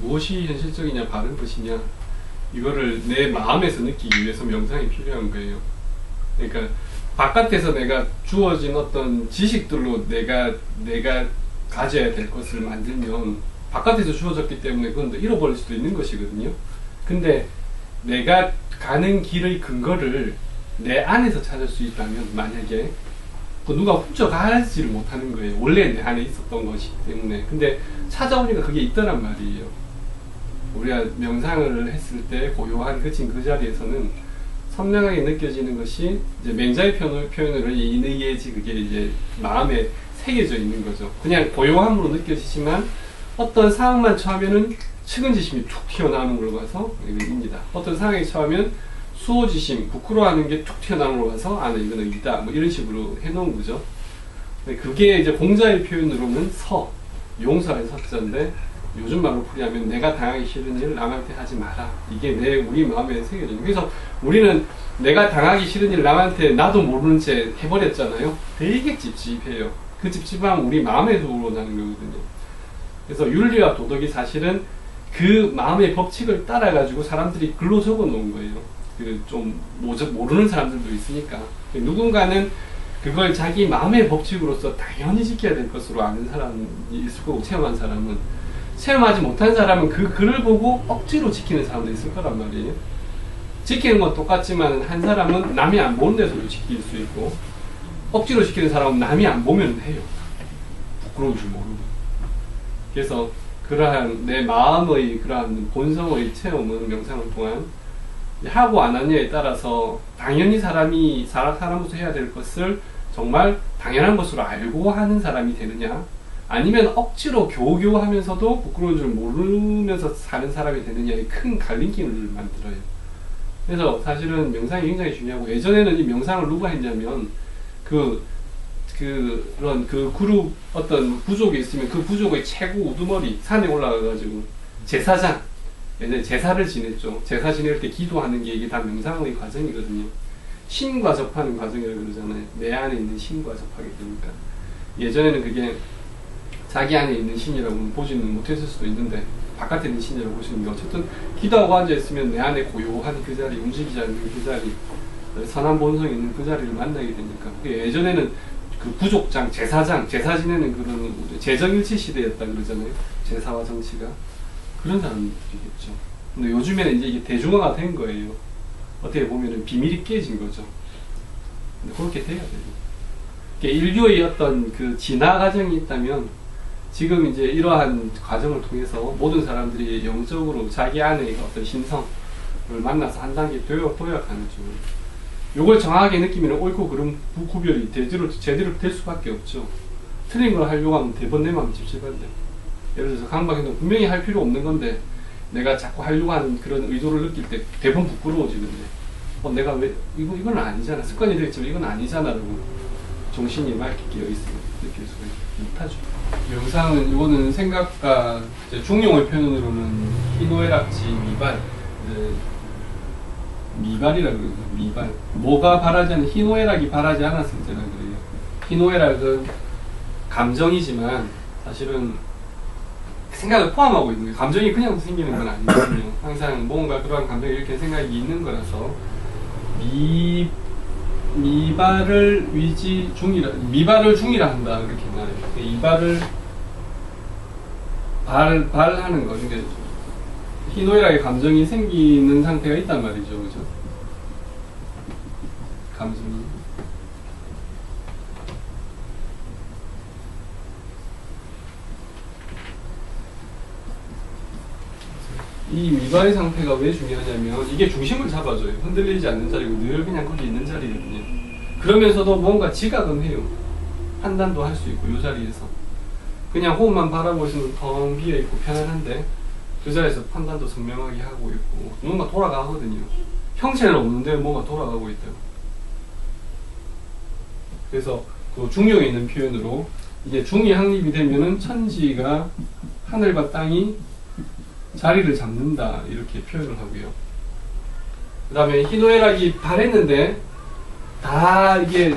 무엇이 현실적이냐 바른 것이냐 이거를 내 마음에서 느끼기 위해서 명상이 필요한 거예요. 그러니까 바깥에서 내가 주어진 어떤 지식들로 내가 가져야 될 것을 만들면 바깥에서 주어졌기 때문에 그건 또 잃어버릴 수도 있는 것이거든요. 근데 내가 가는 길의 근거를 내 안에서 찾을 수 있다면, 만약에 누가 훔쳐가지를 못하는 거예요. 원래 내 안에 있었던 것이기 때문에. 근데 찾아오니까 그게 있더란 말이에요. 우리가 명상을 했을 때 고요한 그친 그 자리에서는 선명하게 느껴지는 것이 이제 맹자의 표현으로 인의예지, 그게 이제 마음에 새겨져 있는 거죠. 그냥 고요함으로 느껴지지만 어떤 상황만 처하면은 측은지심이 툭 튀어나오는 걸로 가서 이겁니다. 어떤 상황에 처하면 수호지심, 부끄러워하는 게 툭 튀어나오는 걸로 가서 아, 네, 이거는 이다, 뭐 이런 식으로 해놓은 거죠. 그게 이제 공자의 표현으로는 용서의 서자인데, 요즘 말로 풀이하면 내가 당하기 싫은 일을 남한테 하지 마라. 이게 우리 마음에 새겨져 있는. 그래서 우리는 내가 당하기 싫은 일을 남한테 나도 모르는 채 해버렸잖아요. 되게 찝찝해요. 그 찝찝함 우리 마음에서 우러나는 거거든요. 그래서 윤리와 도덕이 사실은 그 마음의 법칙을 따라가지고 사람들이 글로 적어 놓은 거예요. 좀 모르는 사람들도 있으니까. 누군가는 그걸 자기 마음의 법칙으로서 당연히 지켜야 될 것으로 아는 사람이 있을 거고, 체험한 사람은. 체험하지 못한 사람은 그 글을 보고 억지로 지키는 사람도 있을 거란 말이에요. 지키는 건 똑같지만 한 사람은 남이 안 보는 데서도 지킬 수 있고, 억지로 지키는 사람은 남이 안 보면 해요. 부끄러운 줄 모르고. 그래서 그러한 내 마음의 그러한 본성의 체험은 명상을 통한 하고 안 하냐에 따라서 당연히 사람으로서 해야 될 것을 정말 당연한 것으로 알고 하는 사람이 되느냐, 아니면 억지로 겨우겨우 하면서도 부끄러운 줄 모르면서 사는 사람이 되느냐의 큰 갈림길을 만들어요. 그래서 사실은 명상이 굉장히 중요하고, 예전에는 이 명상을 누가 했냐면 그런 그룹 어떤 부족이 있으면 그 부족의 최고 우두머리 산에 올라가가지고 제사장, 예전에 제사를 지냈죠. 제사 지낼 때 기도하는 게 이게 다 명상의 과정이거든요. 신과 접하는 과정이라고 그러잖아요. 내 안에 있는 신과 접하게 되니까. 예전에는 그게 자기 안에 있는 신이라고 보지는 못했을 수도 있는데, 바깥에 있는 신이라고 볼 수 있는데, 어쨌든 기도하고 앉아있으면 내 안에 고요한 그 자리, 움직이지 않는 그 자리, 선한 본성이 있는 그 자리를 만나게 되니까. 예전에는 그 부족장, 제사장, 제사 지내는 그런 제정일치 시대였다 그러잖아요. 제사와 정치가. 그런 사람들이겠죠. 근데 요즘에는 이제 이게 대중화가 된 거예요. 어떻게 보면은 비밀이 깨진 거죠. 근데 그렇게 돼야 돼요. 인류의 어떤 그 진화 과정이 있다면, 지금 이제 이러한 과정을 통해서 모든 사람들이 영적으로 자기 안의 어떤 신성을 만나서 한 단계 도약하는 중. 요걸 정확하게 느끼면 옳고 그름 구별이 제대로 될 수밖에 없죠. 틀린 걸 하려고 하면 대번 내면 찝찝한데. 예를 들어서 강박행동 분명히 할 필요 없는 건데, 내가 자꾸 하려고 하는 그런 의도를 느낄 때 대번 부끄러워지는데, 내가 왜 이건 아니잖아, 습관이 되겠지만 이건 아니잖아 라고 정신이 맑게 깨어있으면 느낄 수가 못하죠. 명상은, 이거는 생각과 중용의 표현으로는 희노애락지 미발, 미발이라 그러죠. 미발. 뭐가 바라지 않은, 희노애락이 바라지 않았을 때라 그래요. 희노애락은 감정이지만 사실은 생각을 포함하고 있는 거예요. 감정이 그냥 생기는 건 아니거든요. 항상 뭔가 그러한 감정이 이렇게 생각이 있는 거라서, 미발을 미발을 중이라 한다, 이렇게 말해요. 이발을 발하는 거. 그러니까 희노애락의 감정이 생기는 상태가 있단 말이죠. 그죠? 감정이. 이 미발의 상태가 왜 중요하냐면, 이게 중심을 잡아줘요. 흔들리지 않는 자리고 늘 그냥 거기 있는 자리거든요. 그러면서도 뭔가 지각은 해요. 판단도 할 수 있고, 이 자리에서 그냥 호흡만 바라보고 있으면 텅 비어있고 편안한데, 그 자리에서 판단도 선명하게 하고 있고, 뭔가 돌아가거든요. 형체는 없는데 뭔가 돌아가고 있다고. 그래서 그 중용에 있는 표현으로, 이게 중이 확립이 되면은 천지가, 하늘과 땅이 자리를 잡는다, 이렇게 표현을 하고요. 그 다음에 희노애락이 발했는데, 다 이게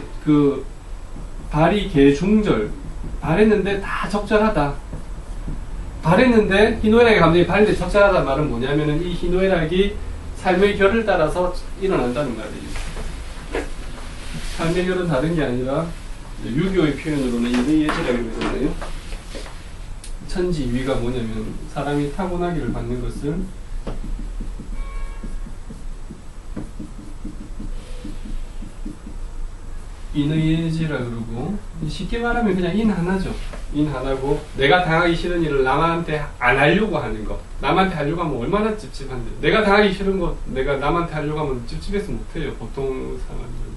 발이 개중절, 발했는데 다 적절하다, 바랬는데 희노애락의 감정이 바랬는데 적절하다는 말은 뭐냐면은 이 희노애락이 삶의 결을 따라서 일어난다는 말이에요. 삶의 결은 다른 게 아니라 유교의 표현으로는 인의예지라고 그러잖아요. 천지위가 뭐냐면 사람이 타고나기를 받는 것을 인의예지라 그러고, 쉽게 말하면 그냥 인 하나죠. 인 하나고, 내가 당하기 싫은 일을 남한테 안 하려고 하는 거. 남한테 하려고 하면 얼마나 찝찝한데. 내가 당하기 싫은 거 내가 남한테 하려고 하면 찝찝해서 못해요, 보통 사람들은.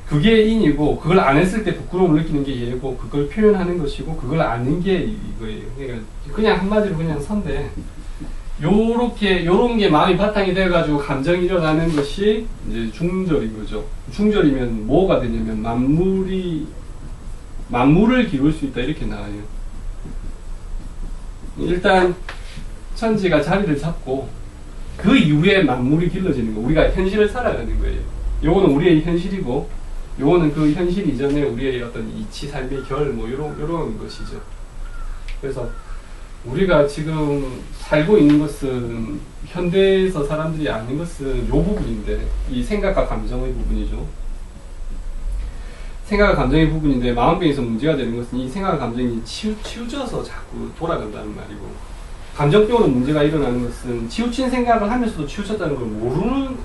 그게 인이고, 그걸 안 했을 때 부끄러움을 느끼는 게 예고, 그걸 표현하는 것이고, 그걸 아는 게 이거예요. 그러니까 그냥 한마디로 그냥 선데, 요런 게 마음이 바탕이 돼가지고 감정이 일어나는 것이 이제 중절인 거죠. 중절이면 뭐가 되냐면 만물을 기울 수 있다 이렇게 나와요. 일단 천지가 자리를 잡고 그 이후에 만물이 길러지는 거. 우리가 현실을 살아가는 거예요. 요거는 우리의 현실이고, 요거는 그 현실 이전에 우리의 어떤 이치, 삶의 결, 뭐 요런 것이죠. 그래서 우리가 지금 살고 있는 것은, 현대에서 사람들이 아는 것은 요 부분인데, 이 생각과 감정의 부분이죠. 생각과 감정의 부분인데, 마음병에서 문제가 되는 것은 이 생각과 감정이 치우쳐서 자꾸 돌아간다는 말이고, 감정병으로 문제가 일어나는 것은 치우친 생각을 하면서도 치우쳤다는 걸 모르는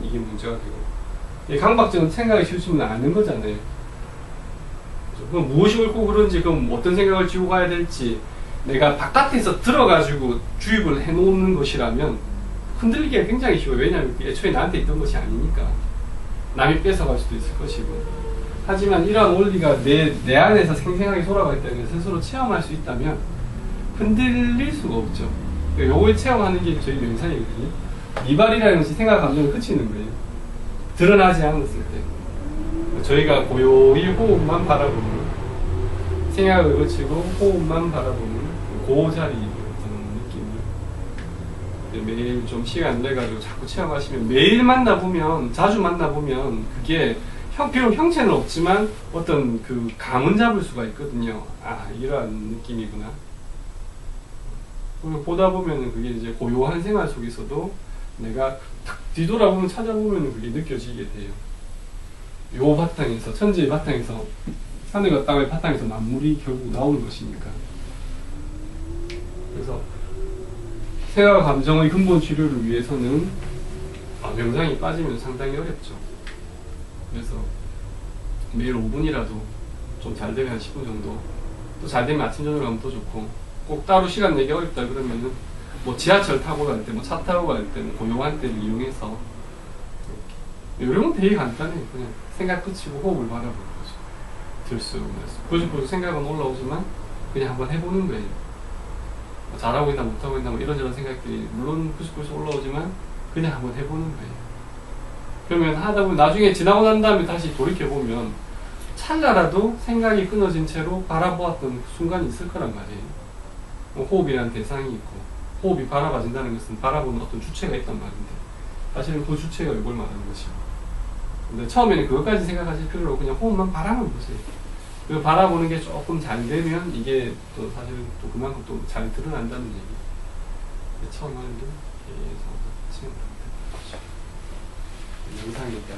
이게 문제가 되고, 강박증은 생각이 치우치면 아는 거잖아요. 그럼 무엇이 옳고 그런지, 그럼 어떤 생각을 지우고 가야 될지, 내가 바깥에서 들어가지고 주입을 해놓는 것이라면 흔들리기가 굉장히 쉬워요. 왜냐하면 애초에 나한테 있던 것이 아니니까. 남이 뺏어갈 수도 있을 것이고. 하지만 이러한 원리가 내 안에서 생생하게 돌아가기 을 스스로 체험할 수 있다면 흔들릴 수가 없죠. 요걸 체험하는 게 저희 명상이거든요. 이발이라는 것이 생각, 감정을 그치는 거예요. 드러나지 않았을 때. 저희가 고요히 호흡만 바라보는 거예요. 생각을 그치고 호흡만 바라보는 그 자리 어떤 느낌을 매일 좀 시간 내가지고 자꾸 체험하시면, 매일 만나보면, 자주 만나보면 그게 비록 형체는 없지만 어떤 그 감은 잡을 수가 있거든요. 아, 이러한 느낌이구나. 보다 보면 그게 이제 고요한 생활 속에서도 내가 탁 뒤돌아보면, 찾아보면 그게 느껴지게 돼요. 요 바탕에서, 천지의 바탕에서, 하늘과 땅의 바탕에서 만물이 결국 나오는 것이니까. 그래서 생각과 감정의 근본 치료를 위해서는 명상이 빠지면 상당히 어렵죠. 그래서 매일 5분이라도 좀 잘 되면 한 10분 정도, 또 잘 되면 아침 저녁 가면 더 좋고, 꼭 따로 시간 내기 어렵다 그러면은 뭐 지하철 타고 갈 때, 뭐 차 타고 갈 때, 뭐 고요한 때를 이용해서, 이런 건 되게 간단해요. 그냥 생각 끝이고 호흡을 바라보는 거죠. 들수 부수부수 생각은 올라오지만 그냥 한번 해보는 거예요. 잘하고 있나 못하고 있나 뭐 이런저런 생각들이 물론 부수부수 올라오지만 그냥 한번 해보는 거예요. 그러면 하다 보면 나중에 지나고 난 다음에 다시 돌이켜보면 찰나라도 생각이 끊어진 채로 바라보았던 순간이 있을 거란 말이에요. 호흡이라는 대상이 있고, 호흡이 바라봐진다는 것은 바라보는 어떤 주체가 있단 말인데, 사실은 그 주체가 이걸 말하는 것이고, 근데 처음에는 그것까지 생각하실 필요로 없고 그냥 호흡만 바라만 보세요. 그 바라보는 게 조금 잘 되면 이게 또 사실은 또 그만큼 또 잘 드러난다는 얘기. 처음에는 계속 체험을 하는 거죠. 영상이 있다.